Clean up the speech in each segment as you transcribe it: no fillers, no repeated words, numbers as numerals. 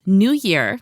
New year,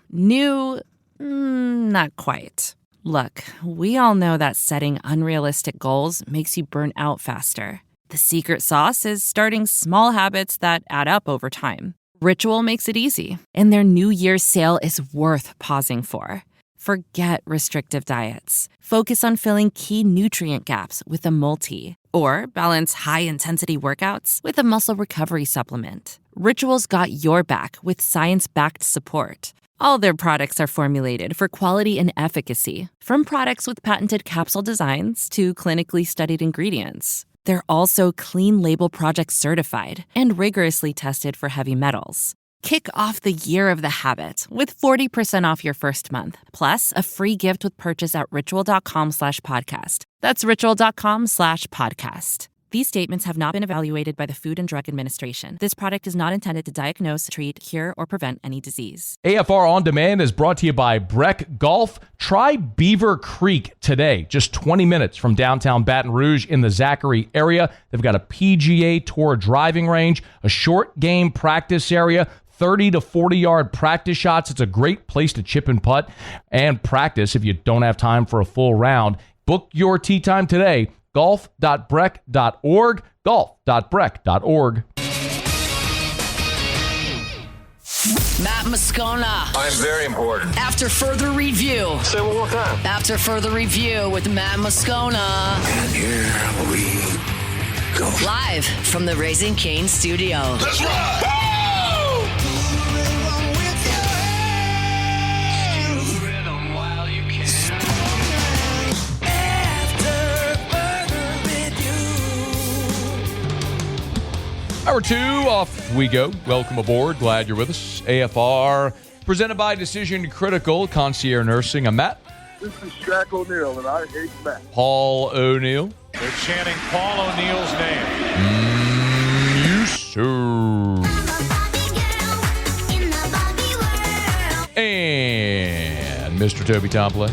not quite. Look, we all know that setting unrealistic goals makes you burn out faster. The secret sauce is starting small habits that add up over time. Ritual makes it easy, and their New Year's sale is worth pausing for. Forget restrictive diets. Focus on filling key nutrient gaps with a multi, or balance high-intensity workouts with a muscle recovery supplement. Ritual's got your back with science-backed support. All their products are formulated for quality and efficacy, from products with patented capsule designs to clinically studied ingredients. They're also Clean Label Project certified and rigorously tested for heavy metals. Kick off the year of the habit with 40% off your first month, plus a free gift with purchase at ritual.com/podcast. That's ritual.com/podcast. These statements have not been evaluated by the Food and Drug Administration. This product is not intended to diagnose, treat, cure, or prevent any disease. AFR On Demand is brought to you by Breck Golf. Try Beaver Creek today, just 20 minutes from downtown Baton Rouge in the Zachary area. They've got a PGA Tour driving range, a short game practice area, 30 to 40-yard practice shots. It's a great place to chip and putt and practice if you don't have time for a full round. Book your tee time today. golf.breck.org, golf.breck.org. Matt Moscona. I'm very important. After further review. Say it one more time. After further review with Matt Moscona. And here we go. Live from the Raising Cane studio. Let's ride! Hour 2, off we go. Welcome aboard. Glad you're with us. AFR, presented by Decision Critical, Concierge Nursing. I'm Matt. This is Shaq O'Neal, and I hate Matt. Paul O'Neal. They're chanting Paul O'Neal's name. You sir. And Mr. Toby Tomplay.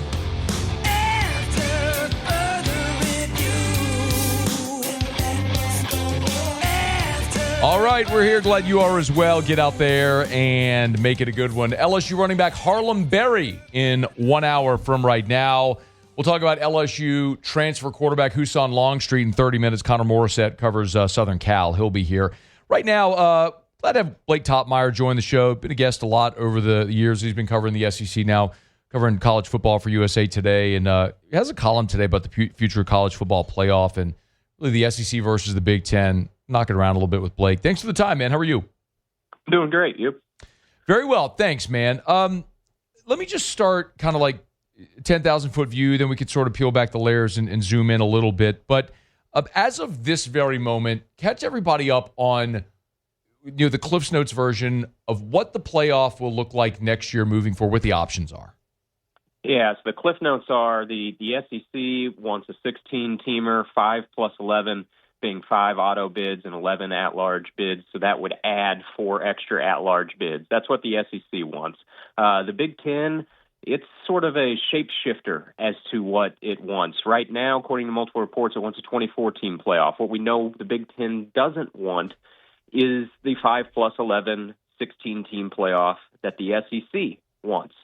All right, we're here. Glad you are as well. Get out there and make it a good one. LSU running back Harlem Berry in 1 hour from right now. We'll talk about LSU transfer quarterback Husan Longstreet in 30 minutes. Connor Morrisette covers Southern Cal. He'll be here. Right now, glad to have Blake Toppmeyer join the show. Been a guest a lot over the years. He's been covering the SEC now, covering college football for USA Today. And he has a column today about the future of college football playoff and really the SEC versus the Big Ten. Knocking around a little bit with Blake. Thanks for the time, man. How are you? Doing great. You? Very well. Thanks, man. Let me just start kind of like 10,000-foot view, then we could sort of peel back the layers and zoom in a little bit. But as of this very moment, catch everybody up on the Cliffs Notes version of what the playoff will look like next year moving forward, what the options are. Yeah, so the Cliff Notes are the SEC wants a 16-teamer, 5 plus 11, being 5 auto bids and 11 at-large bids, so that would add 4 extra at-large bids. That's what the SEC wants. The Big Ten, it's sort of a shapeshifter as to what it wants. Right now, according to multiple reports, it wants a 24-team playoff. What we know the Big Ten doesn't want is the 5 plus 11, 16-team playoff that the SEC wants.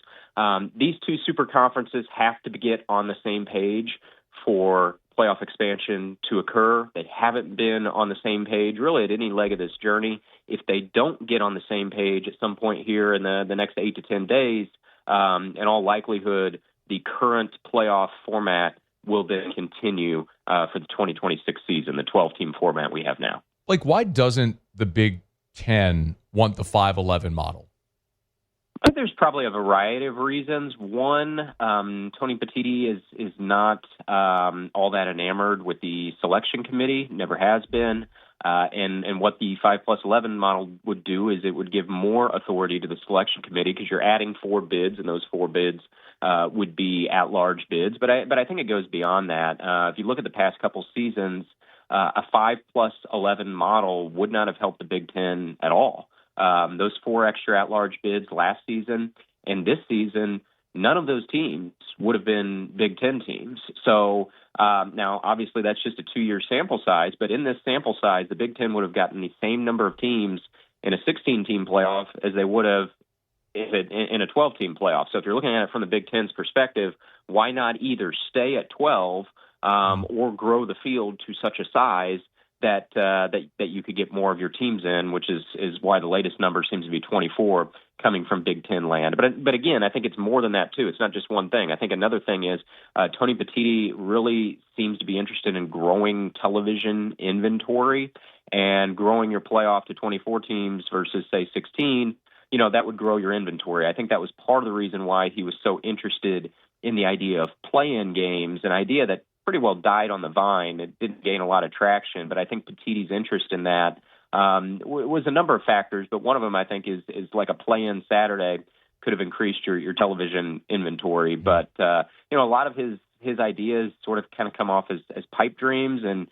These two super conferences have to get on the same page for playoff expansion to occur. They haven't been on the same page really at any leg of this journey. If they don't get on the same page at some point here in the next 8 to 10 days, in all likelihood, the current playoff format will then continue for the 2026 season, the 12-team format we have now. Like, why doesn't the Big Ten want the 5-11 model? I think there's probably a variety of reasons. One, Tony Petitti is not all that enamored with the selection committee, never has been. And what the 5 plus 11 model would do is it would give more authority to the selection committee because you're adding 4 bids, and those 4 bids would be at-large bids. But I think it goes beyond that. If you look at the past couple seasons, a 5 plus 11 model would not have helped the Big Ten at all. Those 4 extra at-large bids last season and this season, none of those teams would have been Big Ten teams. So now, obviously, that's just a 2-year sample size. But in this sample size, the Big Ten would have gotten the same number of teams in a 16-team playoff as they would have in a 12-team playoff. So if you're looking at it from the Big Ten's perspective, why not either stay at 12 or grow the field to such a size that you could get more of your teams in, which is why the latest number seems to be 24 coming from Big Ten land. But again, I think it's more than that too. It's not just one thing. I think another thing is Tony Petitti really seems to be interested in growing television inventory and growing your playoff to 24 teams versus say 16. That would grow your inventory. I think that was part of the reason why he was so interested in the idea of play-in games, an idea that pretty well died on the vine. It didn't gain a lot of traction, but I think Petitti's interest in that was a number of factors, but one of them I think is like a play-in Saturday could have increased your television inventory. But a lot of his ideas sort of kind of come off as pipe dreams, and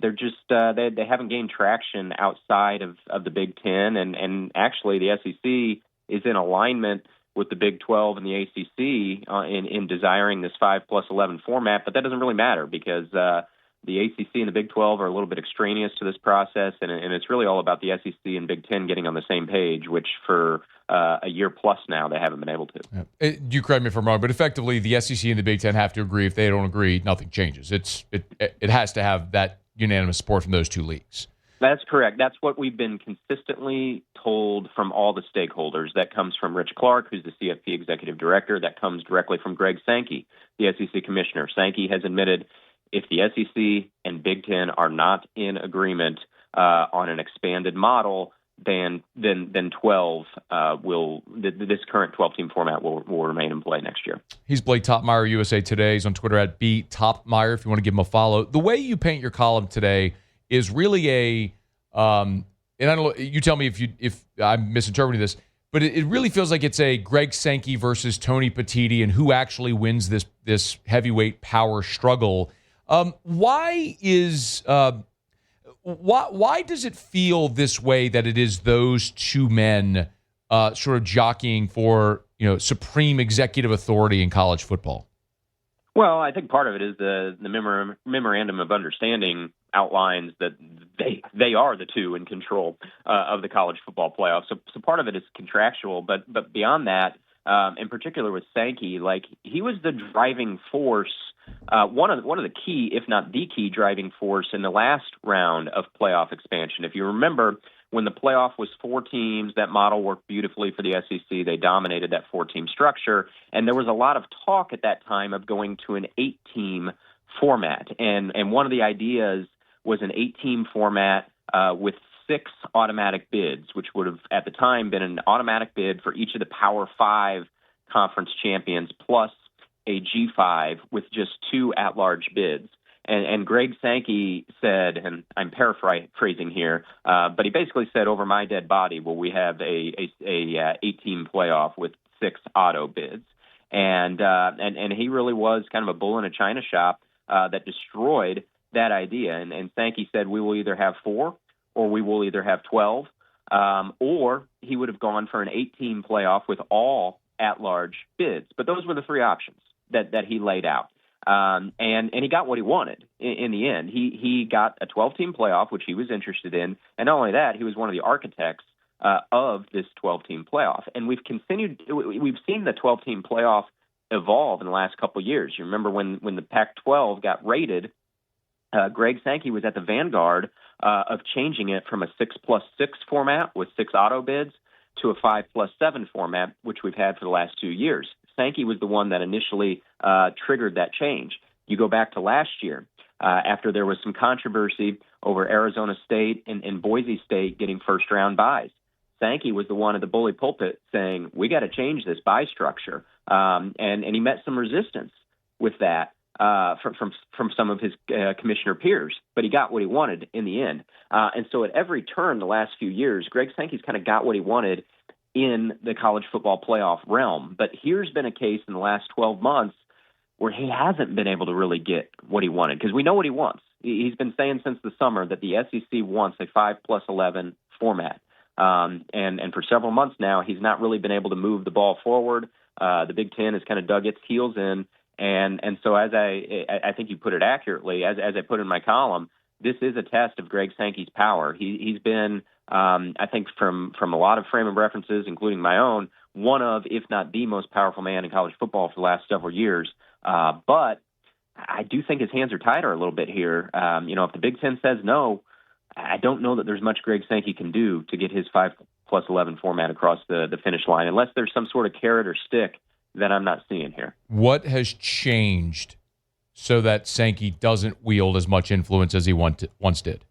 they're just they haven't gained traction outside of the Big Ten, and actually the SEC is in alignment with the Big 12 and the ACC in desiring this 5+11 format, but that doesn't really matter because the ACC and the Big 12 are a little bit extraneous to this process, and it's really all about the SEC and Big 10 getting on the same page, which for a year plus now they haven't been able to. Yeah. You correct me if I'm wrong, but effectively the SEC and the Big 10 have to agree. If they don't agree, nothing changes. It has to have that unanimous support from those two leagues. That's correct. That's what we've been consistently told from all the stakeholders. That comes from Rich Clark, who's the CFP executive director. That comes directly from Greg Sankey, the SEC commissioner. Sankey has admitted if the SEC and Big Ten are not in agreement on an expanded model, then 12 this current 12-team format will remain in play next year. He's Blake Toppmeyer, USA Today. He's on Twitter at @BToppmeyer if you want to give him a follow. The way you paint your column today is really and I don't know, you tell me if I'm misinterpreting this, but it really feels like it's a Greg Sankey versus Tony Petitti and who actually wins this heavyweight power struggle. Why does it feel this way that it is those two men sort of jockeying for supreme executive authority in college football? Well, I think part of it is the memorandum of understanding outlines that they are the two in control of the college football playoff. So part of it is contractual, but beyond that, in particular with Sankey, like he was the driving force, one of the key, if not the key driving force in the last round of playoff expansion. If you remember, when the playoff was 4 teams, that model worked beautifully for the SEC. They dominated that 4-team structure, and there was a lot of talk at that time of going to an 8-team format. And one of the ideas was an 8-team format with 6 automatic bids, which would have at the time been an automatic bid for each of the Power 5 conference champions plus a G5 with just 2 at-large bids. And Greg Sankey said, and I'm paraphrasing here, but he basically said, over my dead body, will we have a 8-team playoff with 6 auto bids? And he really was kind of a bull in a china shop that destroyed that idea. And Sankey said, we will either have 4 or we will either have 12, or he would have gone for an 8-team playoff with all at-large bids. But those were the 3 options that he laid out. And he got what he wanted in the end. He got a 12-team playoff, which he was interested in. And not only that, he was one of the architects of this 12-team playoff. And we've seen the 12-team playoff evolve in the last couple of years. You remember when the Pac-12 got raided, Greg Sankey was at the vanguard of changing it from a 6+6 format with 6 auto bids to a 5+7 format, which we've had for the last 2 years. Sankey was the one that initially triggered that change. You go back to last year, after there was some controversy over Arizona State and Boise State getting first-round buys. Sankey was the one at the bully pulpit saying, we got to change this buy structure. And he met some resistance with that from some of his commissioner peers, but he got what he wanted in the end. And so at every turn the last few years, Greg Sankey's kind of got what he wanted in the college football playoff realm. But here's been a case in the last 12 months where he hasn't been able to really get what he wanted, because we know what he wants. He's been saying since the summer that the SEC wants a 5+11 format. And for several months now, he's not really been able to move the ball forward. The Big Ten has kind of dug its heels in. And so as I think you put it accurately, as I put in my column, this is a test of Greg Sankey's power. He's been, I think from a lot of frame of references, including my own, one of, if not the most powerful man in college football for the last several years. But I do think his hands are tighter a little bit here. If the Big Ten says no, I don't know that there's much Greg Sankey can do to get his 5+11 format across the finish line, unless there's some sort of carrot or stick that I'm not seeing here. What has changed so that Sankey doesn't wield as much influence as he once did?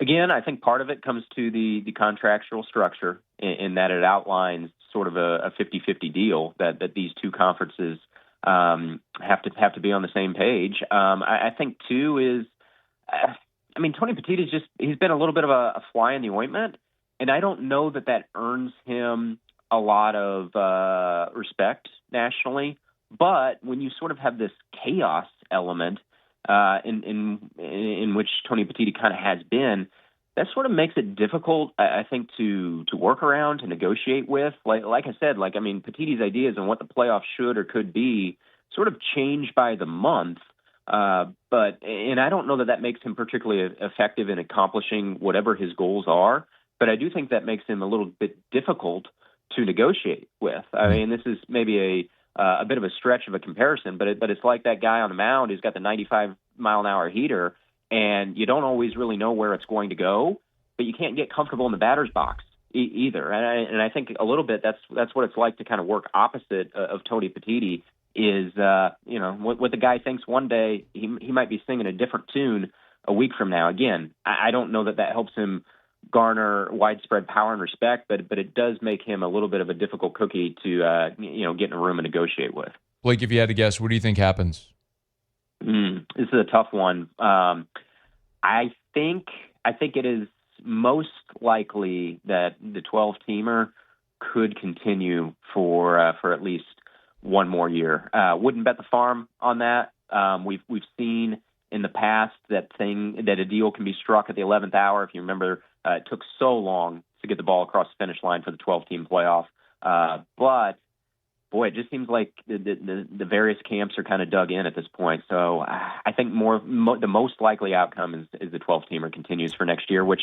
Again, I think part of it comes to the contractual structure in that it outlines sort of a 50-50 deal that these two conferences have to be on the same page. I think, too, is Tony Petitti's he's been a little bit of a fly in the ointment, and I don't know that earns him a lot of respect nationally. But when you sort of have this chaos element in which Tony Petitti kind of has been, that sort of makes it difficult, I think, to work around, to negotiate with. Like I said, Petitti's ideas on what the playoffs should or could be sort of change by the month. But I don't know that makes him particularly effective in accomplishing whatever his goals are. But I do think that makes him a little bit difficult to negotiate with. I mean, this is maybe a bit of a stretch of a comparison, but it's like that guy on the mound who's got the 95-mile-an-hour heater, and you don't always really know where it's going to go, but you can't get comfortable in the batter's box either. And I think a little bit that's what it's like to kind of work opposite of Tony Petitti. Is what the guy thinks one day, he might be singing a different tune a week from now. Again, I don't know that helps him garner widespread power and respect, but it does make him a little bit of a difficult cookie to get in a room and negotiate with. Blake, if you had to guess, what do you think happens? This is a tough one. I think it is most likely that the 12-teamer could continue for at least one more year. Wouldn't bet the farm on that. We've seen in the past that a deal can be struck at the 11th hour. If you remember, it took so long to get the ball across the finish line for the 12-team playoff. But boy, it just seems like the various camps are kind of dug in at this point. So I think the most likely outcome is the 12-teamer continues for next year, which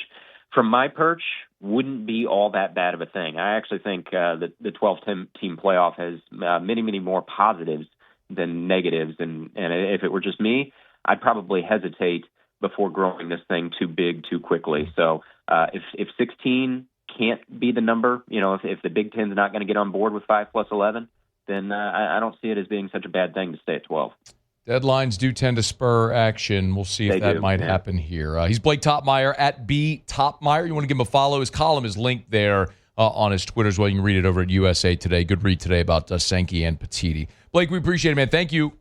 from my perch wouldn't be all that bad of a thing. I actually think that the 12-team playoff has many, many more positives than negatives. And if it were just me, I'd probably hesitate before growing this thing too big too quickly. So if 16 can't be the number, if the Big Ten's not going to get on board with 5+11, then I don't see it as being such a bad thing to stay at 12. Deadlines do tend to spur action. We'll see if that might happen here. He's Blake Toppmeyer at @Toppmeyer. You want to give him a follow. His column is linked there on his Twitter as well. You can read it over at USA Today. Good read today about Sankey and Petitti. Blake, we appreciate it, man. Thank you.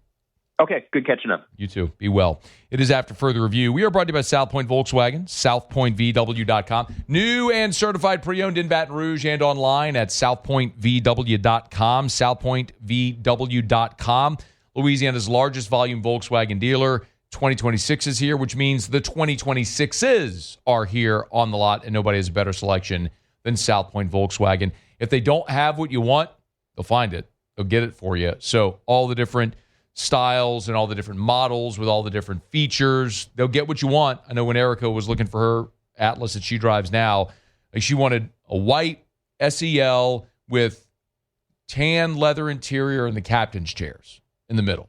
Okay, good catching up. You too. Be well. It is After Further Review. We are brought to you by South Point Volkswagen, southpointvw.com. New and certified pre-owned in Baton Rouge and online at southpointvw.com, southpointvw.com. Louisiana's largest volume Volkswagen dealer. 2026 is here, which means the 2026s are here on the lot, and nobody has a better selection than South Point Volkswagen. If they don't have what you want, they'll find it. They'll get it for you. So all the different styles and all the different models with all the different features, they'll get what you want. I know when Erica was looking for her Atlas that she drives now, she wanted a white SEL with tan leather interior and the captain's chairs in the middle.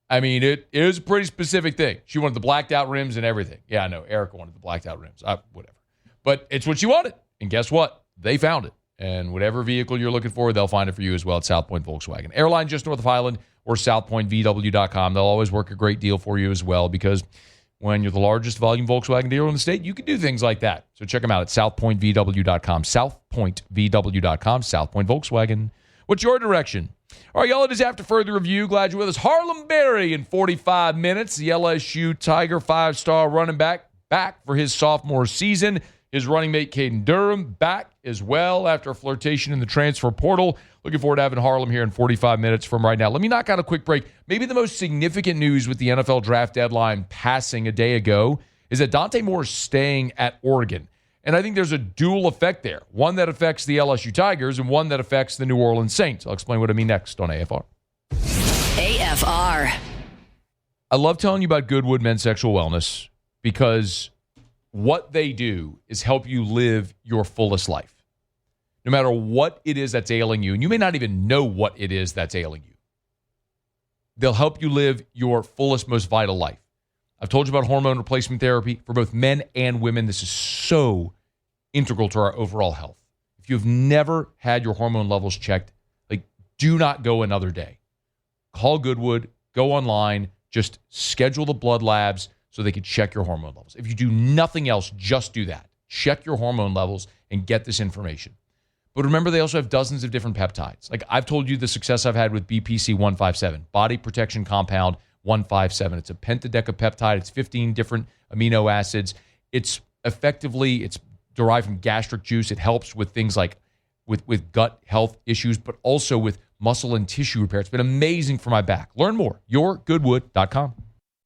I mean, it is a pretty specific thing. She wanted the blacked out rims and everything. Yeah, I know. Erica wanted the blacked out rims. Whatever. But it's what she wanted. And guess what? They found it. And whatever vehicle you're looking for, they'll find it for you as well at South Point Volkswagen. Airline just north of Highland or southpointvw.com. They'll always work a great deal for you as well, because when you're the largest volume Volkswagen dealer in the state, you can do things like that. So check them out at southpointvw.com, southpointvw.com, South Point Volkswagen. What's your direction? All right, y'all, it is After Further Review. Glad you're with us. Harlem Berry in 45 minutes. The LSU Tiger 5-star running back for his sophomore season. His running mate, Caden Durham, back as well after a flirtation in the transfer portal. Looking forward to having Harlem here in 45 minutes from right now. Let me knock out a quick break. Maybe the most significant news with the NFL draft deadline passing a day ago is that Dante Moore is staying at Oregon. And I think there's a dual effect there. One that affects the LSU Tigers and one that affects the New Orleans Saints. I'll explain what I mean next on AFR. AFR. I love telling you about Goodwood Men's Sexual Wellness because what they do is help you live your fullest life. no matter what it is that's ailing you, and you may not even know what it is that's ailing you. They'll help you live your fullest, most vital life. I've told you about hormone replacement therapy for both men and women. This is so integral to our overall health. If you've never had your hormone levels checked, do not go another day. Call Goodwood, go online, just schedule the blood labs so they can check your hormone levels. If you do nothing else, just do that. Check your hormone levels and get this information. But remember, they also have dozens of different peptides. Like I've told you the success I've had with BPC 157, Body Protection Compound 157. It's a pentadecapeptide. It's 15 different amino acids. It's derived from gastric juice. It helps with things like with gut health issues, but also with muscle and tissue repair. It's been amazing for my back. Learn more. yourgoodwood.com.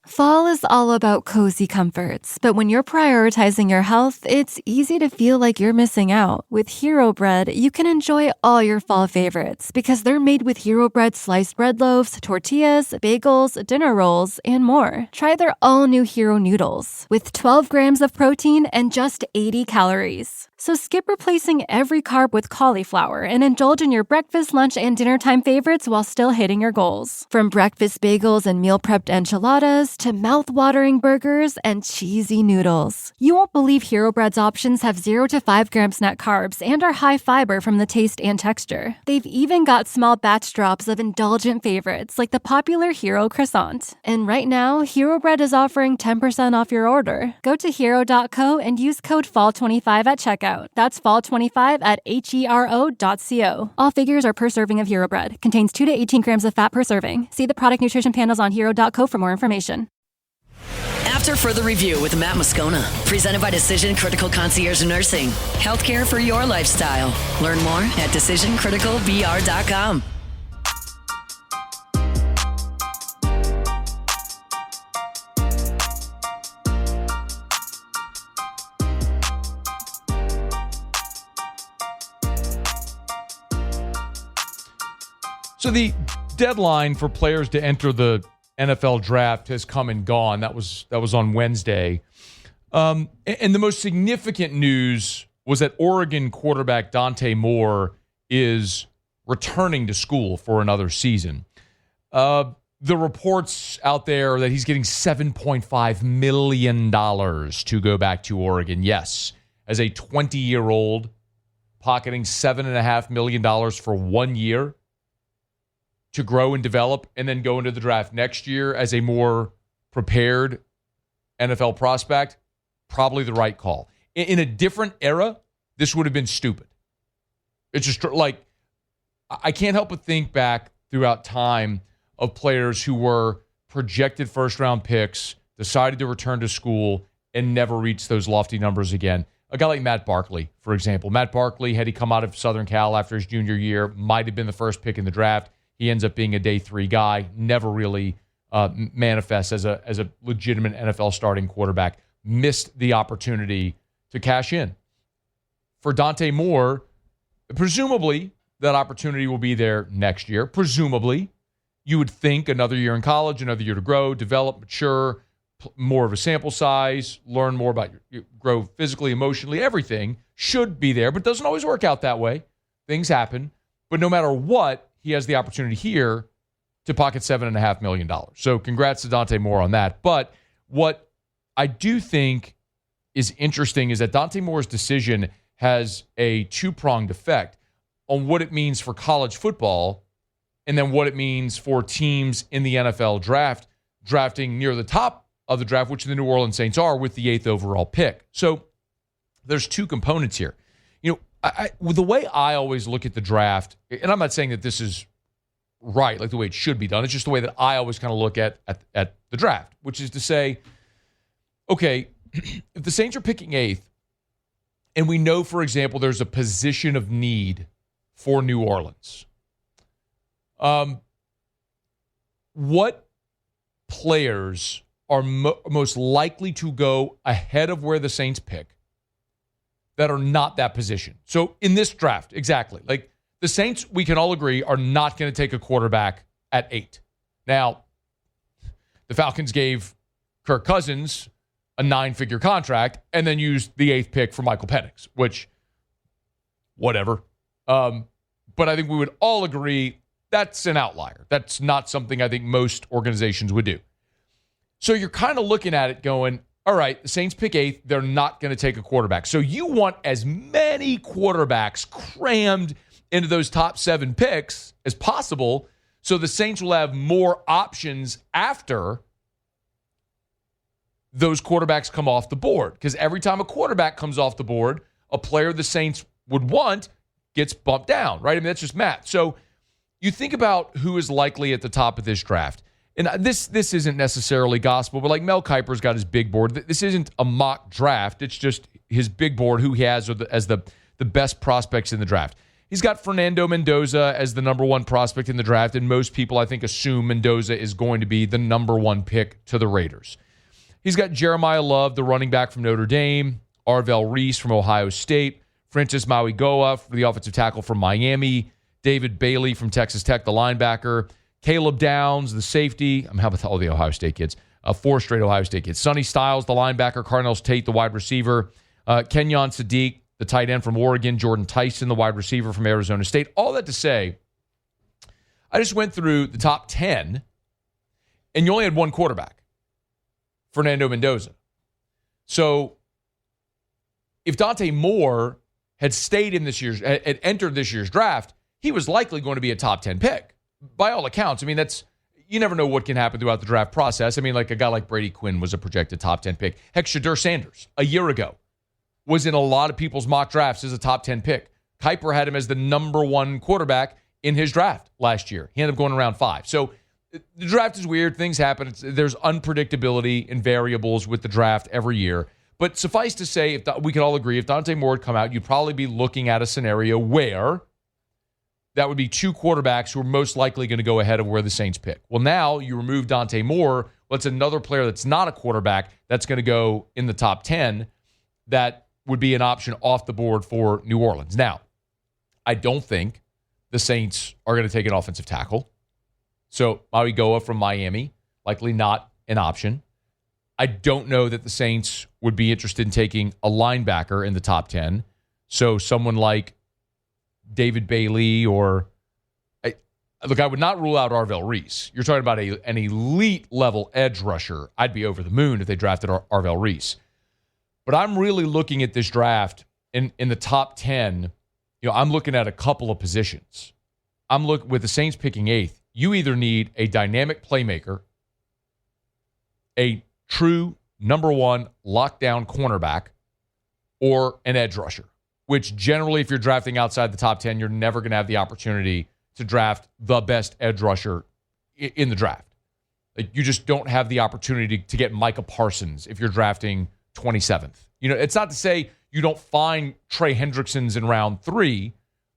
Fall is all about cozy comforts, but when you're prioritizing your health, it's easy to feel like you're missing out. With Hero Bread, you can enjoy all your fall favorites because they're made with Hero Bread sliced bread loaves, tortillas, bagels, dinner rolls, and more. Try their all-new Hero Noodles with 12 grams of protein and just 80 calories. So skip replacing every carb with cauliflower and indulge in your breakfast, lunch, and dinner time favorites while still hitting your goals. From breakfast bagels and meal prepped enchiladas to mouth-watering burgers and cheesy noodles. You won't believe Hero Bread's options have 0 to 5 grams net carbs and are high fiber from the taste and texture. They've even got small batch drops of indulgent favorites like the popular Hero Croissant. And right now, Hero Bread is offering 10% off your order. Go to hero.co and use code FALL25 at checkout. That's fall25 at hero.co. All figures are per serving of Hero Bread. Contains 2 to 18 grams of fat per serving. See the product nutrition panels on hero.co for more information. After further review with Matt Moscona, presented by Decision Critical Concierge Nursing. Healthcare for your lifestyle. Learn more at decisioncriticalvr.com. So the deadline for players to enter the NFL draft has come and gone. That was on Wednesday. And the most significant news was that Oregon quarterback Dante Moore is returning to school for another season. The reports out there are that he's getting $7.5 million to go back to Oregon. Yes, as a 20-year-old, pocketing $7.5 million for 1 year to grow and develop and then go into the draft next year as a more prepared NFL prospect, probably the right call. In a different era, this would have been stupid. It's just like, I can't help but think back throughout time of players who were projected first-round picks, decided to return to school, and never reached those lofty numbers again. A guy like Matt Barkley, for example. Matt Barkley, had he come out of Southern Cal after his junior year, might have been the first pick in the draft. He ends up being a day 3 guy, never really manifests as a legitimate NFL starting quarterback. Missed the opportunity to cash in. For Dante Moore, presumably that opportunity will be there next year. Presumably, you would think another year in college, another year to grow, develop, mature, more of a sample size, learn more about grow physically, emotionally, everything should be there, but it doesn't always work out that way. Things happen. But no matter what, he has the opportunity here to pocket $7.5 million. So congrats to Dante Moore on that. But what I do think is interesting is that Dante Moore's decision has a two-pronged effect on what it means for college football and then what it means for teams in the NFL draft, drafting near the top of the draft, which the New Orleans Saints are with the 8th overall pick. So there's two components here. With the way I always look at the draft, and I'm not saying that this is right, like the way it should be done. It's just the way that I always kind of look at the draft, which is to say, okay, if the Saints are picking 8th, and we know, for example, there's a position of need for New Orleans, what players are most likely to go ahead of where the Saints pick that are not that position? So in this draft, exactly, like the Saints, we can all agree, are not going to take a quarterback at 8. Now, the Falcons gave Kirk Cousins a 9-figure contract and then used the 8th pick for Michael Penix, which, whatever. But I think we would all agree that's an outlier. That's not something I think most organizations would do. So you're kind of looking at it going, all right, the Saints pick 8th. They're not going to take a quarterback. So you want as many quarterbacks crammed into those top 7 picks as possible so the Saints will have more options after those quarterbacks come off the board. Because every time a quarterback comes off the board, a player the Saints would want gets bumped down, right? I mean, that's just math. So you think about who is likely at the top of this draft. And this isn't necessarily gospel, but like Mel Kiper's got his big board. This isn't a mock draft. It's just his big board, who he has as the best prospects in the draft. He's got Fernando Mendoza as the number 1 prospect in the draft, and most people, I think, assume Mendoza is going to be the number 1 pick to the Raiders. He's got Jeremiah Love, the running back from Notre Dame, Arvell Reese from Ohio State, Francis Mauigoa, the offensive tackle from Miami, David Bailey from Texas Tech, the linebacker, Caleb Downs, the safety. How about all the Ohio State kids? 4 straight Ohio State kids. Sonny Styles, the linebacker, Carnell Tate, the wide receiver, Kenyon Sadiq, the tight end from Oregon, Jordan Tyson, the wide receiver from Arizona State. All that to say, I just went through the top 10, and you only had 1 quarterback, Fernando Mendoza. So if Dante Moore had stayed in had entered this year's draft, he was likely going to be a top 10 pick. By all accounts, I mean, you never know what can happen throughout the draft process. I mean, like a guy like Brady Quinn was a projected top 10 pick. Heck, Shadur Sanders, a year ago, was in a lot of people's mock drafts as a top 10 pick. Kiper had him as the number 1 quarterback in his draft last year. He ended up going around 5. So the draft is weird. Things happen. There's unpredictability and variables with the draft every year. But suffice to say, we could all agree, if Dante Moore had come out, you'd probably be looking at a scenario where that would be 2 quarterbacks who are most likely going to go ahead of where the Saints pick. Well, now you remove Dante Moore. What's another player that's not a quarterback that's going to go in the top 10 that would be an option off the board for New Orleans? Now, I don't think the Saints are going to take an offensive tackle. So Mauigoa from Miami, likely not an option. I don't know that the Saints would be interested in taking a linebacker in the top 10. So someone like David Bailey or look, I would not rule out Arvell Reese. You're talking about an elite level edge rusher. I'd be over the moon if they drafted Arvell Reese. But I'm really looking at this draft in the top 10. I'm looking at a couple of positions. I'm looking with the Saints picking 8th. You either need a dynamic playmaker, a true number 1 lockdown cornerback, or an edge rusher, which generally, if you're drafting outside the top 10, you're never going to have the opportunity to draft the best edge rusher in the draft. Like, you just don't have the opportunity to get Micah Parsons if you're drafting 27th. It's not to say you don't find Trey Hendricksons in round 3.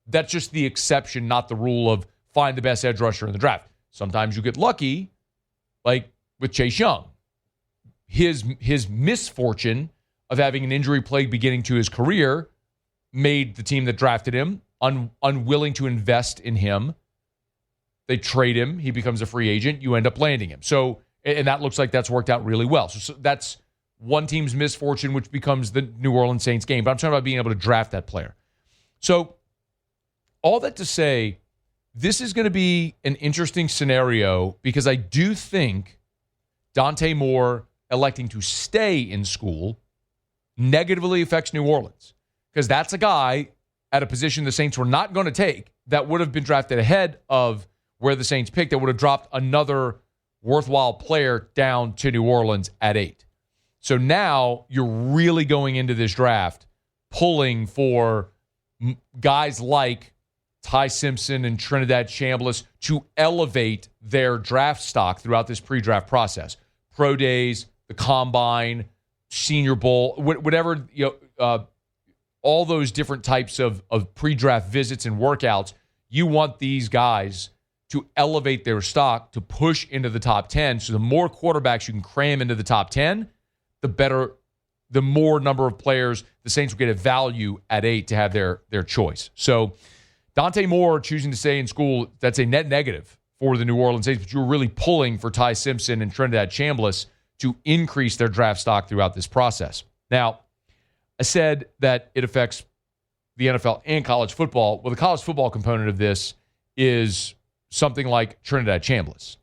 That's just the exception, not the rule of find the best edge rusher in the draft. Sometimes you get lucky, like with Chase Young. His misfortune of having an injury plague beginning to his career made the team that drafted him unwilling to invest in him. They trade him. He becomes a free agent. You end up landing him. So, and that looks like that's worked out really well. So that's one team's misfortune, which becomes the New Orleans Saints game. But I'm talking about being able to draft that player. So all that to say, this is going to be an interesting scenario because I do think Dante Moore electing to stay in school negatively affects New Orleans, because that's a guy at a position the Saints were not going to take that would have been drafted ahead of where the Saints picked, that would have dropped another worthwhile player down to New Orleans at 8. So now you're really going into this draft pulling for guys like Ty Simpson and Trinidad Chambliss to elevate their draft stock throughout this pre-draft process. Pro days, the combine, Senior Bowl, whatever, all those different types of pre-draft visits and workouts. You want these guys to elevate their stock to push into the top 10. So the more quarterbacks you can cram into the top 10, the better, the more number of players the Saints will get a value at 8 to have their choice. So Dante Moore choosing to stay in school, that's a net negative for the New Orleans Saints, but you're really pulling for Ty Simpson and Trinidad Chambliss to increase their draft stock throughout this process. Now, I said that it affects the NFL and college football. Well, the college football component of this is something like Trinidad Chambliss.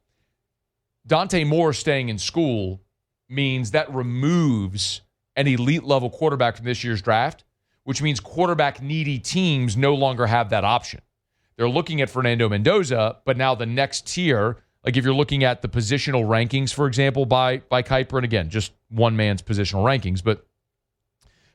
Dante Moore staying in school means that removes an elite level quarterback from this year's draft, which means quarterback needy teams no longer have that option. They're looking at Fernando Mendoza, but now the next tier, like if you're looking at the positional rankings, for example, by Kuiper, and again, just one man's positional rankings, but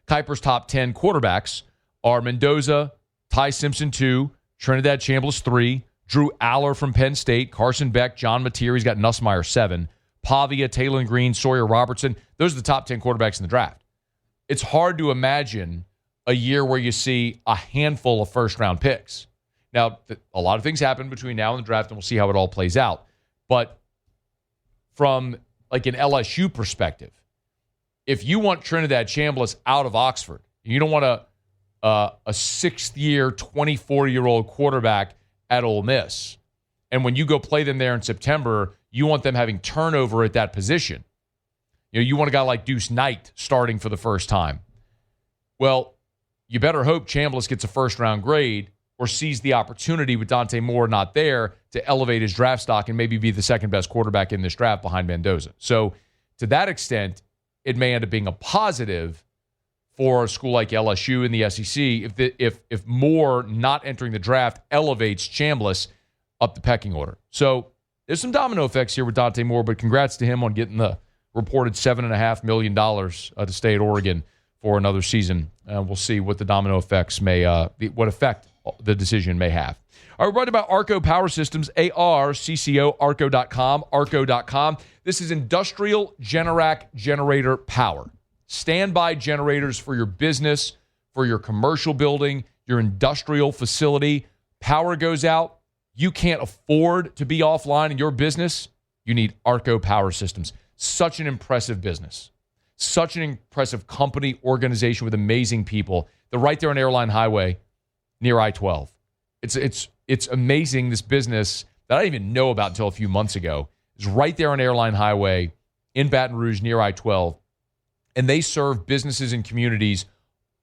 Kuiper's top 10 quarterbacks are Mendoza, Ty Simpson 2, Trinidad Chambliss 3, Drew Aller from Penn State, Carson Beck, John Mateer, he's got Nussmeier 7, Pavia, Taylor Green, Sawyer Robertson. Those are the top 10 quarterbacks in the draft. It's hard to imagine a year where you see a handful of first-round picks. Now, a lot of things happen between now and the draft, and we'll see how it all plays out. But from like an LSU perspective, if you want Trinidad Chambliss out of Oxford, you don't want a sixth-year, 24-year-old quarterback at Ole Miss, and when you go play them there in September, you want them having turnover at that position. You want a guy like Deuce Knight starting for the first time. Well, you better hope Chambliss gets a first-round grade or sees the opportunity with Dante Moore not there to elevate his draft stock and maybe be the second-best quarterback in this draft behind Mendoza. So to that extent, it may end up being a positive for a school like LSU in the SEC if Moore not entering the draft elevates Chambliss up the pecking order. So there's some domino effects here with Dante Moore, but congrats to him on getting the reported $7.5 million to stay at Oregon for another season. We'll see what the domino effects may, what effect the decision may have. All right, we're right about Arco Power Systems, ARCCO, Arco.com. This is industrial Generac generator power. Standby generators for your business, for your commercial building, your industrial facility. Power goes out. You can't afford to be offline in your business. You need Arco Power Systems. Such an impressive business. Such an impressive company, organization with amazing people. They're right there on Airline Highway near I-12. It's amazing, this business that I didn't even know about until a few months ago is right there on Airline Highway in Baton Rouge near I-12. And they serve businesses and communities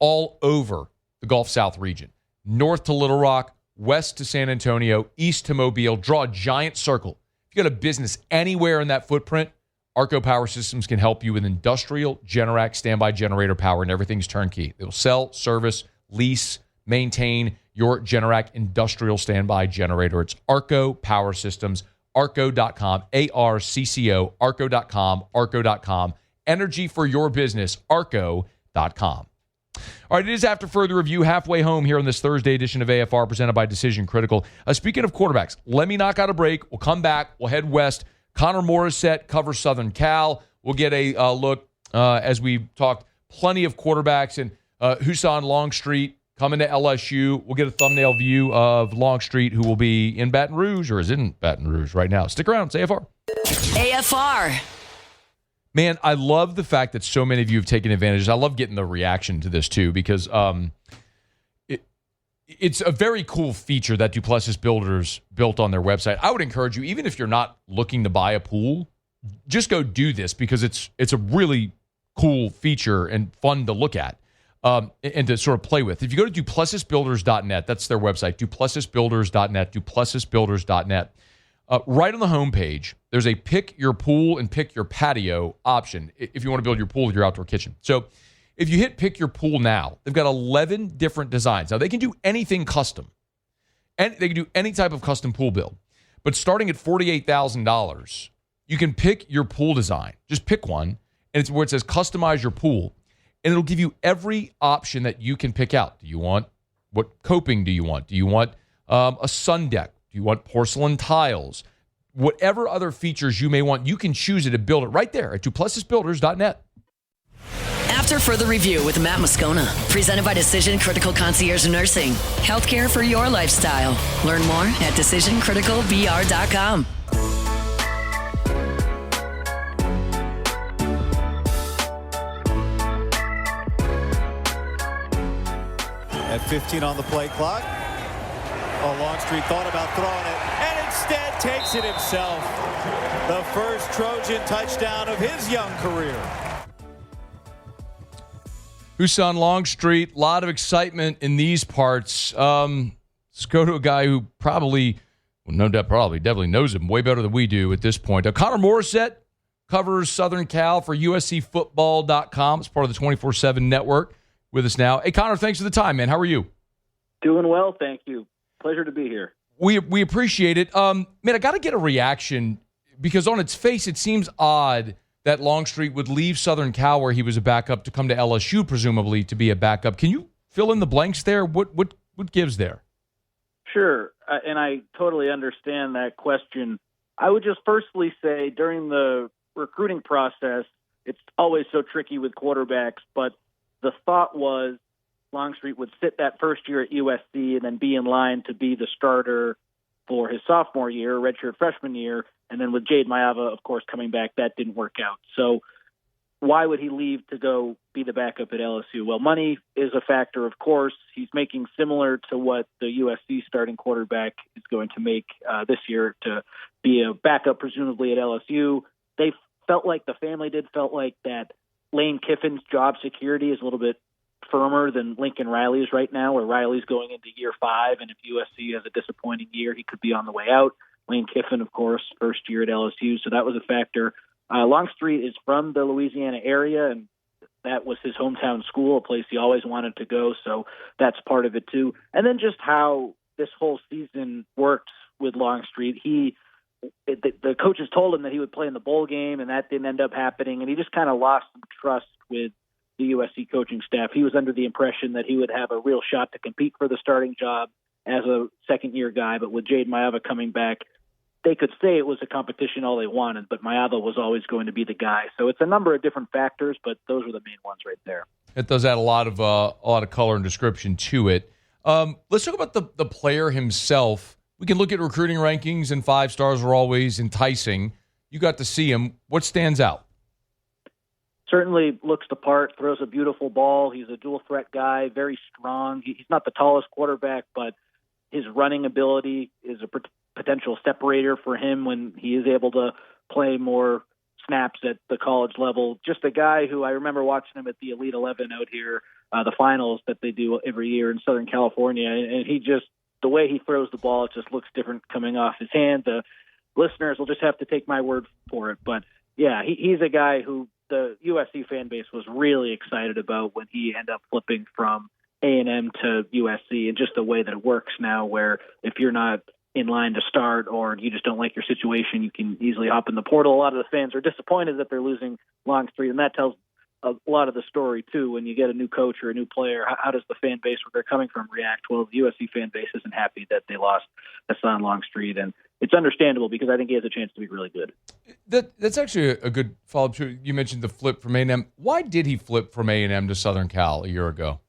all over the Gulf South region. North to Little Rock, west to San Antonio, east to Mobile. Draw a giant circle. If you got a business anywhere in that footprint, Arco Power Systems can help you with industrial Generac standby generator power, and everything's turnkey. They will sell, service, lease, maintain your Generac industrial standby generator. It's Arco Power Systems, Arco.com, ARCCO, Arco.com, Arco.com. Energy for your business, Arco.com. All right, it is After Further Review, halfway home here on this Thursday edition of AFR, presented by Decision Critical. Speaking of quarterbacks, let me knock out a break. We'll come back. We'll head west. Connor Morrisette covers Southern Cal. We'll get a look, as we talked, plenty of quarterbacks. And Husan Longstreet coming to LSU. We'll get a thumbnail view of Longstreet, who will be in Baton Rouge, or is in Baton Rouge right now. Stick around. It's AFR. AFR. Man, I love the fact that so many of you have taken advantage. I love getting the reaction to this, too, because it's a very cool feature that Duplessis Builders built on their website. I would encourage you, even if you're not looking to buy a pool, just go do this because it's a really cool feature and fun to look at and to sort of play with. If you go to duplessisbuilders.net, that's their website, duplessisbuilders.net, duplessisbuilders.net. Right on the homepage, there's a pick your pool and pick your patio option if you want to build your pool with your outdoor kitchen. So if you hit pick your pool now, they've got 11 different designs. Now, they can do anything custom, and they can do any type of custom pool build. But starting at $48,000, you can pick your pool design. Just pick one, and it's where it says customize your pool, and it'll give you every option that you can pick out. Do you want, what coping do you want? Do you want a sun deck? Do you want porcelain tiles? Whatever other features you may want, you can choose it and build it right there at duplessisbuilders.net. After Further Review with Matt Moscona, presented by Decision Critical Concierge Nursing. Healthcare for your lifestyle. Learn more at decisioncriticalbr.com. At 15 on the play clock. Longstreet thought about throwing it and instead takes it himself. The first Trojan touchdown of his young career. Husan Longstreet, a lot of excitement in these parts. Let's go to a guy who definitely knows him way better than we do at this point. Connor Morrisette covers Southern Cal for USCFootball.com. It's part of the 24/7 network with us now. Hey, Connor, thanks for the time, man. How are you? Doing well, thank you. Pleasure to be here. We appreciate it. Man, I got to get a reaction because on its face, it seems odd that Longstreet would leave Southern Cal, where he was a backup, to come to LSU, presumably to be a backup. Can you fill in the blanks there? What gives there? Sure, and I totally understand that question. I would just firstly say during the recruiting process, it's always so tricky with quarterbacks, but the thought was Longstreet would sit that first year at USC and then be in line to be the starter for his sophomore year, redshirt freshman year, and then with Jade Mayava, of course, coming back, that didn't work out. So why would he leave to go be the backup at LSU? Well, money is a factor, of course. He's making similar to what the USC starting quarterback is going to make this year to be a backup, presumably at LSU. They felt like the family felt like that Lane Kiffin's job security is a little bit firmer than Lincoln Riley's right now, where Riley's going into year 5, and if USC has a disappointing year, he could be on the way out. Lane Kiffin, of course, first year at LSU, so that was a factor. Longstreet is from the Louisiana area, and that was his hometown school, a place he always wanted to go, so that's part of it too. And then just how this whole season worked with Longstreet. The coaches told him that he would play in the bowl game, and that didn't end up happening, and he just kind of lost some trust with the USC coaching staff. He was under the impression that he would have a real shot to compete for the starting job as a second-year guy, but with Jade Mayava coming back, they could say it was a competition all they wanted, but Mayava was always going to be the guy. So it's a number of different factors, but those were the main ones right there. It does add a lot of color and description to it. Let's talk about the player himself. We can look at recruiting rankings, and 5 stars are always enticing. You got to see him. What stands out? Certainly looks the part, throws a beautiful ball. He's a dual threat guy, very strong. He's not the tallest quarterback, but his running ability is a potential separator for him when he is able to play more snaps at the college level. Just a guy who I remember watching him at the Elite 11 out here, the finals that they do every year in Southern California. And the way he throws the ball, it just looks different coming off his hand. The listeners will just have to take my word for it. But yeah, he's a guy who the USC fan base was really excited about when he ended up flipping from A&M to USC, and just the way that it works now, where if you're not in line to start or you just don't like your situation, you can easily hop in the portal. A lot of the fans are disappointed that they're losing Longstreet, and that tells a lot of the story too. When you get a new coach or a new player, how does the fan base where they're coming from react? Well, the USC fan base isn't happy that they lost Husan Longstreet, and it's understandable because I think he has a chance to be really good. That's actually a good follow-up to, you mentioned the flip from A&M. Why did he flip from A&M to Southern Cal a year ago?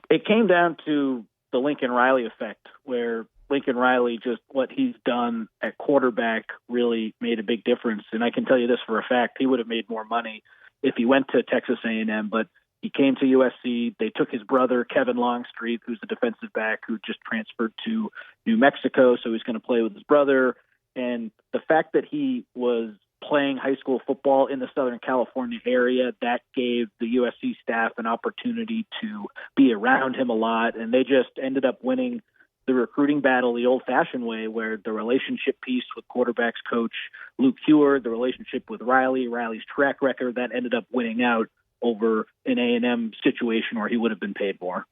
It came down to the Lincoln Riley effect, where Lincoln Riley, just what he's done at quarterback, really made a big difference. And I can tell you this for a fact, he would have made more money if he went to Texas A&M, but he came to USC. They took his brother, Kevin Longstreet, who's a defensive back who just transferred to New Mexico, so he's going to play with his brother. And the fact that he was playing high school football in the Southern California area, that gave the USC staff an opportunity to be around him a lot, and they just ended up winning the recruiting battle the old-fashioned way, where the relationship piece with quarterbacks coach Luke Heward, the relationship with Riley's track record, that ended up winning out over an A&M situation where he would have been paid more.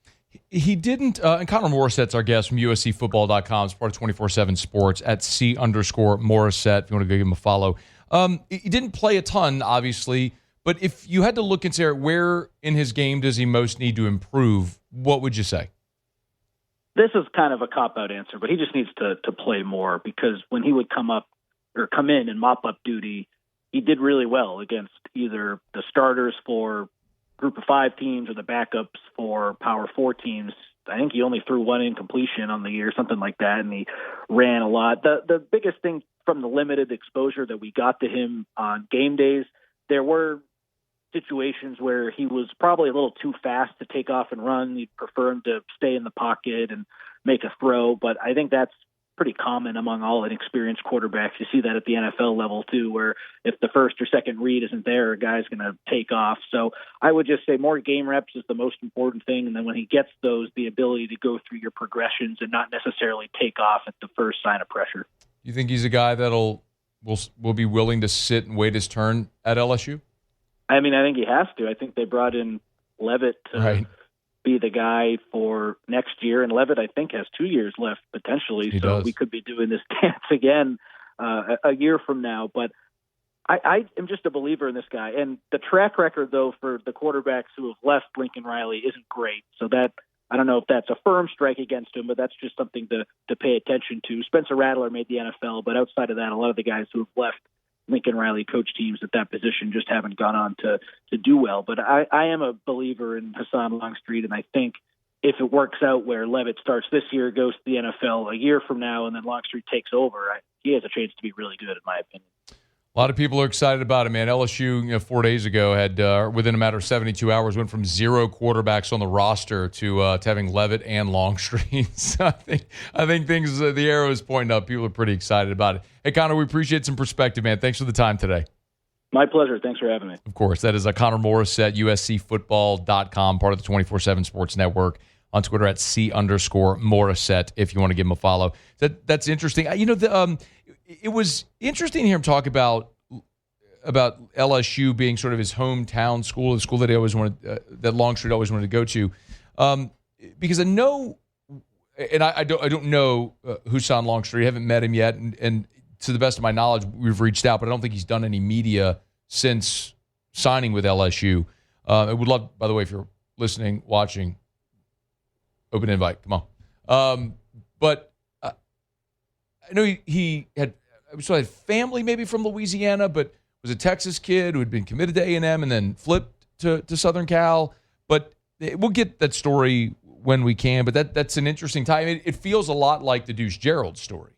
He didn't, and Connor Morissette's our guest from USCFootball.com, it's part of 24/7 Sports, at C_Morissette, if you want to go give him a follow. He didn't play a ton, obviously, but if you had to look and say, where in his game does he most need to improve, what would you say? This is kind of a cop-out answer, but he just needs to play more, because when he would come in and mop up duty, he did really well against either the starters for Group of 5 teams or the backups for Power 4 teams. I think he only threw 1 incompletion on the year, something like that, and he ran a lot. The biggest thing from the limited exposure that we got to him on game days, there were situations where he was probably a little too fast to take off and run. You'd prefer him to stay in the pocket and make a throw, but I think that's pretty common among all inexperienced quarterbacks. You see that at the NFL level too, where if the first or second read isn't there, a guy's going to take off. So I would just say more game reps is the most important thing. And then when he gets those, the ability to go through your progressions and not necessarily take off at the first sign of pressure. You think he's a guy will be willing to sit and wait his turn at LSU? I mean, I think he has to. I think they brought in Levitt to be the guy for next year, and Levitt, I think, has 2 years left potentially. He so does. We could be doing this dance again a year from now. But I am just a believer in this guy. And the track record, though, for the quarterbacks who have left Lincoln Riley isn't great. So that I don't know if that's a firm strike against him, but that's just something to pay attention to. Spencer Rattler made the NFL, but outside of that, a lot of the guys who have left Lincoln Riley coach teams at that position just haven't gone on to do well. But I am a believer in Husan Longstreet, and I think if it works out where Levitt starts this year, goes to the NFL a year from now, and then Longstreet takes over, he has a chance to be really good, in my opinion. A lot of people are excited about it, man. LSU, 4 days ago, had within a matter of 72 hours went from 0 quarterbacks on the roster to having Levitt and Longstreet. So I think things, the arrow is pointing up. People are pretty excited about it. Hey, Connor, we appreciate some perspective, man. Thanks for the time today. My pleasure. Thanks for having me. Of course. That is Connor Morrisette, USCFootball.com, part of the 24/7 Sports Network. On Twitter at @C_Morrisette if you want to give him a follow. That's interesting. It was interesting to hear him talk about LSU being sort of his hometown school, the school that he always wanted, that Longstreet always wanted to go to, because I know, and I don't know Husan Longstreet. I haven't met him yet, and to the best of my knowledge, we've reached out, but I don't think he's done any media since signing with LSU. I would love, by the way, if you're listening, watching, open invite. Come on. But I know he had family maybe from Louisiana, but was a Texas kid who had been committed to A&M and then flipped to Southern Cal. But we'll get that story when we can. But that's an interesting time. It feels a lot like the Deuce Gerald story.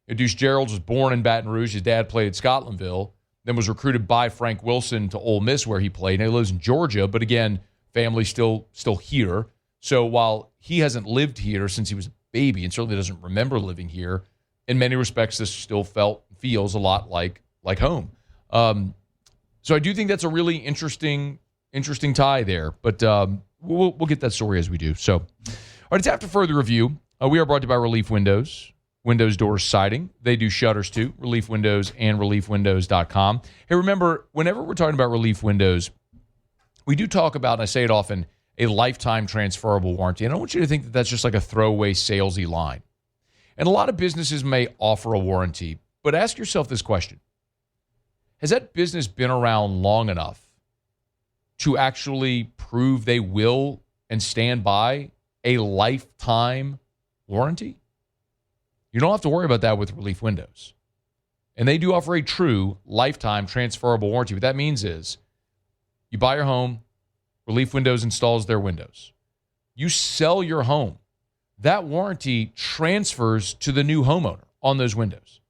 Deuce Gerald was born in Baton Rouge. His dad played at Scotlandville, then was recruited by Frank Wilson to Ole Miss where he played. Now he lives in Georgia, but again, family still here. So while he hasn't lived here since he was a baby and certainly doesn't remember living here, in many respects, this still feels a lot like home. So I do think that's a really interesting tie there. But we'll get that story as we do. So, all right, it's after further review. We are brought to you by Relief Windows. Windows Doors Siding. They do shutters too. Relief Windows and ReliefWindows.com. Hey, remember, whenever we're talking about Relief Windows, we do talk about, and I say it often, a lifetime transferable warranty. And I don't want you to think that that's just like a throwaway salesy line. And a lot of businesses may offer a warranty, but ask yourself this question. Has that business been around long enough to actually prove they will and stand by a lifetime warranty? You don't have to worry about that with Relief Windows. And they do offer a true lifetime transferable warranty. What that means is you buy your home, Relief Windows installs their windows. You sell your home. That warranty transfers to the new homeowner on those windows.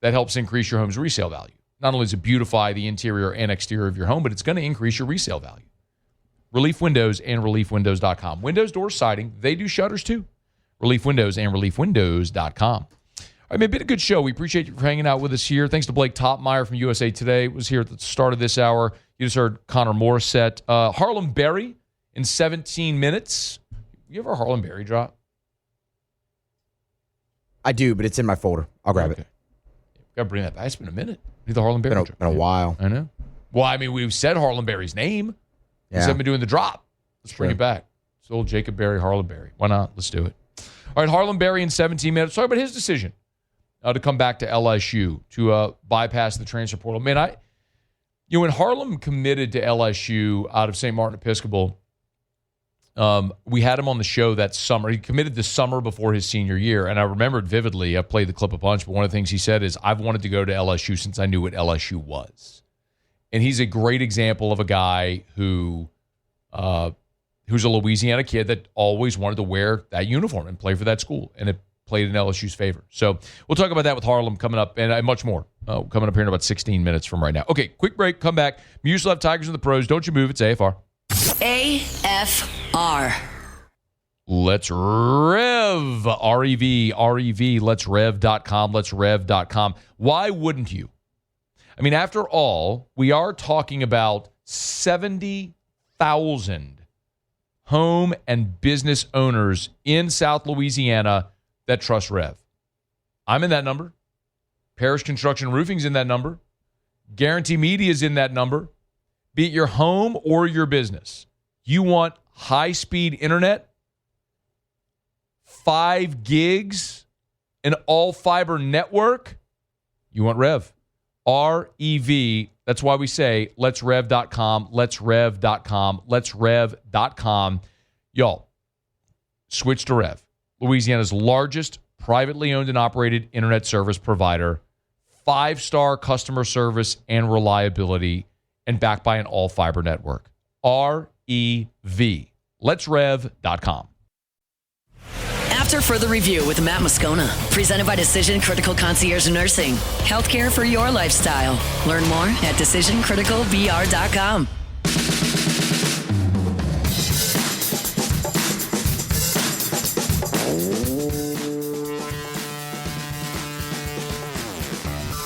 That helps increase your home's resale value. Not only does it beautify the interior and exterior of your home, but it's going to increase your resale value. Relief Windows and ReliefWindows.com. Windows, doors, siding, they do shutters too. Relief Windows and ReliefWindows.com. All right, man, been a good show. We appreciate you for hanging out with us here. Thanks to Blake Toppmeyer from USA Today. Was here at the start of this hour. You just heard Connor Morrisette. Harlem Berry in 17 minutes. You ever Harlem Berry drop? I do, but it's in my folder. I'll grab it. Got to bring that back. It's been a minute. Need the Harlem Berry drop. Been a while. I know. Well, I mean, we've said Harlem Berry's name. Yeah. We haven't been doing the drop. Let's bring it back. It's old Jacob Berry, Harlem Berry. Why not? Let's do it. All right, Harlem Berry in 17 minutes. Sorry about his decision to come back to LSU, to bypass the transfer portal. Man, when Harlem committed to LSU out of St. Martin Episcopal, we had him on the show that summer. He committed the summer before his senior year, and I remember it vividly. I played the clip a bunch, but one of the things he said is, I've wanted to go to LSU since I knew what LSU was. And he's a great example of a guy who's a Louisiana kid that always wanted to wear that uniform and play for that school, and it played in LSU's favor. So we'll talk about that with Harlem coming up, and much more coming up here in about 16 minutes from right now. Okay, quick break, come back. Muse Love Tigers and the Pros. Don't you move. It's AFR. AFR. Let's Rev. R-E-V. Let's Rev.com. Let's Rev.com. Why wouldn't you? I mean, after all, we are talking about 70,000 home and business owners in South Louisiana that trust Rev. I'm in that number. Parish Construction Roofing's in that number. Guarantee Media is in that number. Be it your home or your business. You want high-speed internet, 5 gigs, an all-fiber network, you want Rev. R-E-V. That's why we say let's Rev.com, let's Rev.com, let's Rev.com. Y'all, switch to Rev. Louisiana's largest privately owned and operated internet service provider, 5-star customer service and reliability, and backed by an all-fiber network. R-E-V. Let's Rev.com. After further review with Matt Moscona, presented by Decision Critical Concierge Nursing. Healthcare for your lifestyle. Learn more at decisioncriticalbr.com.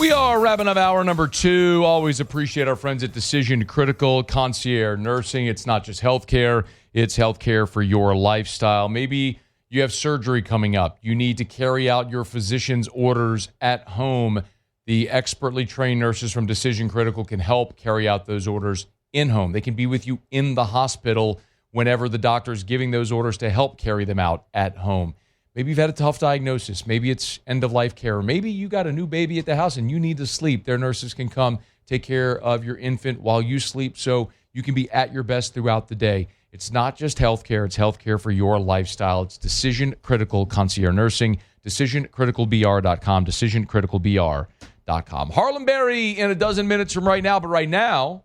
We are wrapping up hour number 2. Always appreciate our friends at Decision Critical Concierge Nursing. It's not just healthcare, it's healthcare for your lifestyle. Maybe you have surgery coming up. You need to carry out your physician's orders at home. The expertly trained nurses from Decision Critical can help carry out those orders in-home. They can be with you in the hospital whenever the doctor's giving those orders to help carry them out at home. Maybe you've had a tough diagnosis. Maybe it's end-of-life care. Or maybe you got a new baby at the house and you need to sleep. Their nurses can come take care of your infant while you sleep so you can be at your best throughout the day. It's not just healthcare. It's healthcare for your lifestyle. It's Decision Critical Concierge Nursing. DecisionCriticalBR.com. DecisionCriticalBR.com. Harlem Berry in a dozen minutes from right now. But right now,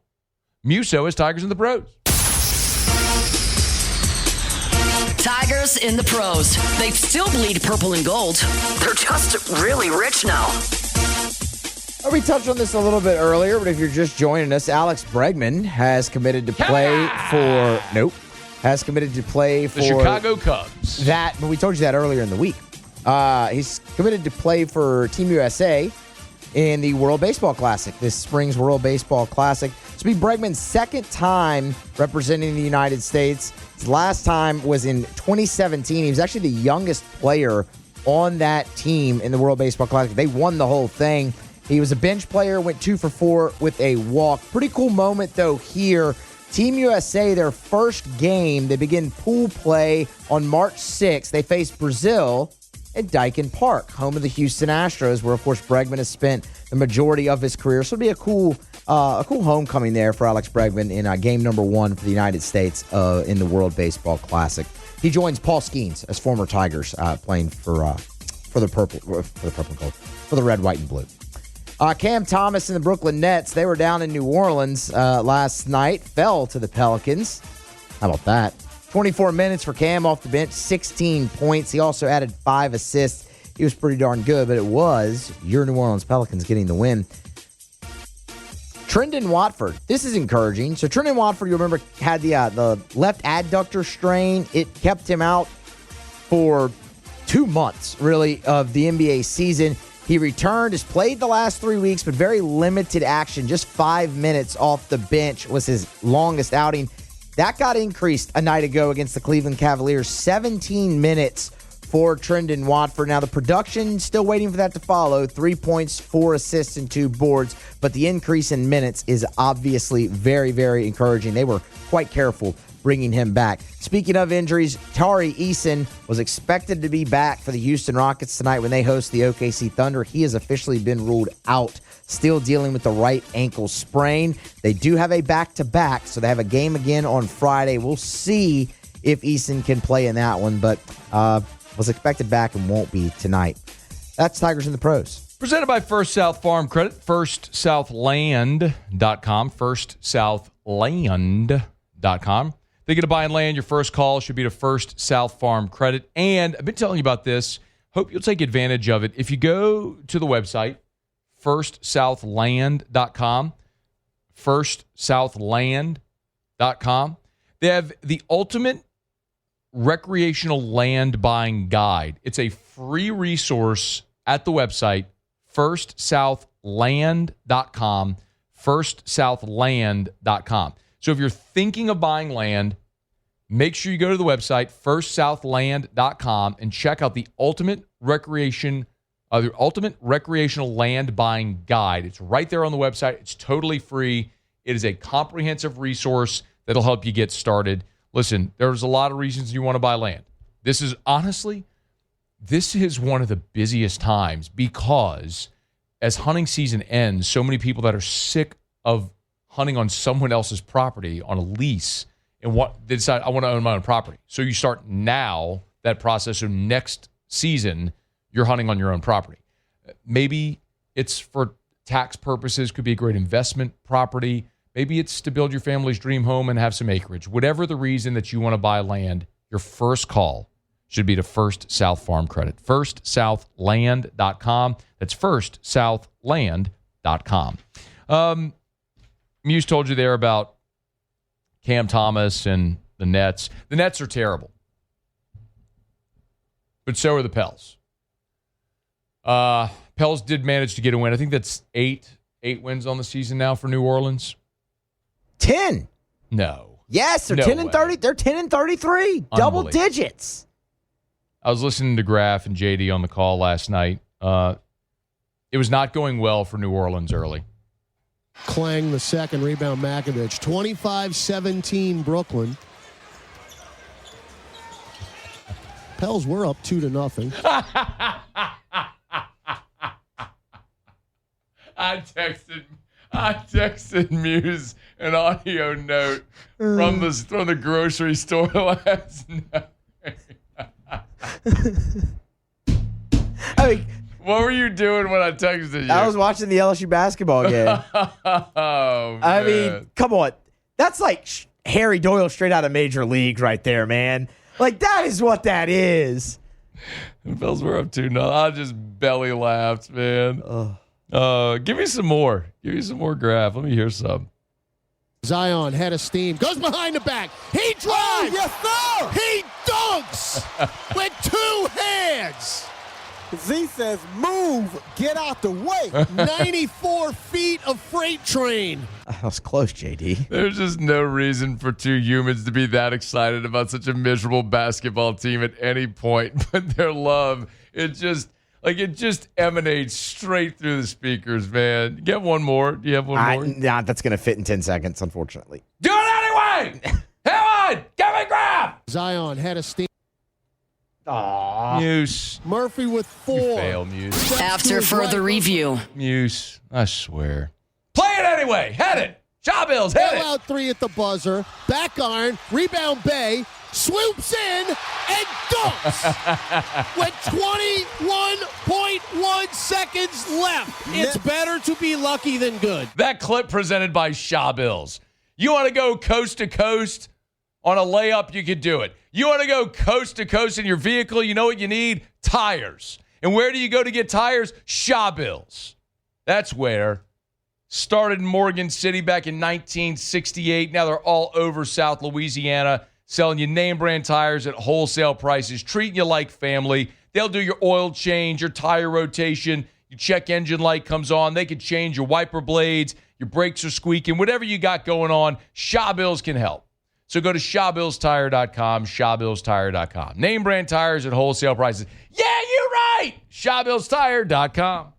Musso is Tigers in the Pros. Tigers in the pros. They still bleed purple and gold. They're just really rich now. We touched on this a little bit earlier, but if you're just joining us, Alex Bregman has committed to play for the Chicago Cubs. But we told you that earlier in the week. He's committed to play for Team USA in the World Baseball Classic, this spring's World Baseball Classic. This will be Bregman's second time representing the United States. His last time was in 2017. He was actually the youngest player on that team in the World Baseball Classic. They won the whole thing. He was a bench player, went 2 for 4 with a walk. Pretty cool moment, though, here. Team USA, their first game, they begin pool play on March 6th. They face Brazil at Daikin Park, home of the Houston Astros, where, of course, Bregman has spent the majority of his career. So it'll be a cool homecoming there for Alex Bregman in game number 1 for the United States in the World Baseball Classic. He joins Paul Skeens as former Tigers playing for the red, white, and blue. Cam Thomas and the Brooklyn Nets, they were down in New Orleans last night, fell to the Pelicans. How about that? 24 minutes for Cam off the bench, 16 points. He also added 5 assists. He was pretty darn good, but it was your New Orleans Pelicans getting the win. Trendon Watford, this is encouraging. So Trendon Watford, you remember, had the left adductor strain. It kept him out for 2 months, really, of the NBA season. He returned, has played the last 3 weeks, but very limited action. Just 5 minutes off the bench was his longest outing. That got increased a night ago against the Cleveland Cavaliers. 17 minutes for Trendon Watford. Now, the production, still waiting for that to follow. 3 points, 4 assists, and 2 boards. But the increase in minutes is obviously very, very encouraging. They were quite careful bringing him back. Speaking of injuries, Tari Eason was expected to be back for the Houston Rockets tonight when they host the OKC Thunder. He has officially been ruled out, still dealing with the right ankle sprain. They do have a back-to-back, so they have a game again on Friday. We'll see if Eason can play in that one, but was expected back and won't be tonight. That's Tigers in the Pros. Presented by First South Farm Credit, firstsouthland.com, firstsouthland.com. Thinking of buying land, your first call should be to First South Farm Credit. And I've been telling you about this. Hope you'll take advantage of it. If you go to the website, firstsouthland.com, firstsouthland.com, they have the ultimate Recreational Land Buying Guide. It's a free resource at the website, firstsouthland.com, firstsouthland.com. So if you're thinking of buying land, make sure you go to the website, firstsouthland.com, and check out the ultimate recreational land buying guide. It's right there on the website. It's totally free. It is a comprehensive resource that'll help you get started. Listen, there's a lot of reasons you want to buy land. This is one of the busiest times because as hunting season ends, so many people that are sick of hunting on someone else's property on a lease and they decide, I want to own my own property. So you start now that process, so next season, you're hunting on your own property. Maybe it's for tax purposes, could be a great investment property. Maybe it's to build your family's dream home and have some acreage. Whatever the reason that you want to buy land, your first call should be to First South Farm Credit. firstsouthland.com. That's firstsouthland.com. Muse told you there about Cam Thomas and the Nets. The Nets are terrible. But so are the Pels. Pels did manage to get a win. I think that's eight wins on the season now for New Orleans. 10. No. Yes, they're 10 and 30. They're 10 and 33. Double digits. I was listening to Graf and JD on the call last night. It was not going well for New Orleans early. Klang the second, rebound Makovich. 25-17 Brooklyn. Pels were up 2-0. I texted Muse an audio note from the grocery store last night. I mean, what were you doing when I texted you? I was watching the LSU basketball game. Oh, I mean, come on. That's like Harry Doyle straight out of Major League right there, man. Like, that is what that is. The Bills were up 2-0. I just belly laughed, man. Give me some more. Give me some more Graf. Let me hear some. Zion, head of steam, goes behind the back. He drives. Oh, yes, sir. He dunks with two hands. Z says, move, get out the way. 94 feet of freight train. That was close, JD. There's just no reason for two humans to be that excited about such a miserable basketball team at any point. But their love, it just emanates straight through the speakers, man. Get one more. Do you have one more? Nah, that's going to fit in 10 seconds, unfortunately. Do it anyway! Come on! Give me Graf! Zion, head of steam. Aww. Muse. Murphy with 4. You fail, Muse. After further review. Muse, I swear. Play it anyway. Head it. Shawbills, hit it. Out 3 at the buzzer. Back iron. Rebound Bay. Swoops in and dunks with 21.1 seconds left. It's better to be lucky than good. That clip presented by Shawbills. You want to go coast to coast on a layup, you could do it. You want to go coast to coast in your vehicle, you know what you need? Tires. And where do you go to get tires? Shawbills. That's where. Started in Morgan City back in 1968. Now they're all over South Louisiana, selling you name brand tires at wholesale prices, treating you like family. They'll do your oil change, your tire rotation, your check engine light comes on. They can change your wiper blades, your brakes are squeaking, whatever you got going on, Shawbills can help. So go to ShawBillsTire.com, ShawBillsTire.com. Name brand tires at wholesale prices. Yeah, you're right. ShawBillsTire.com.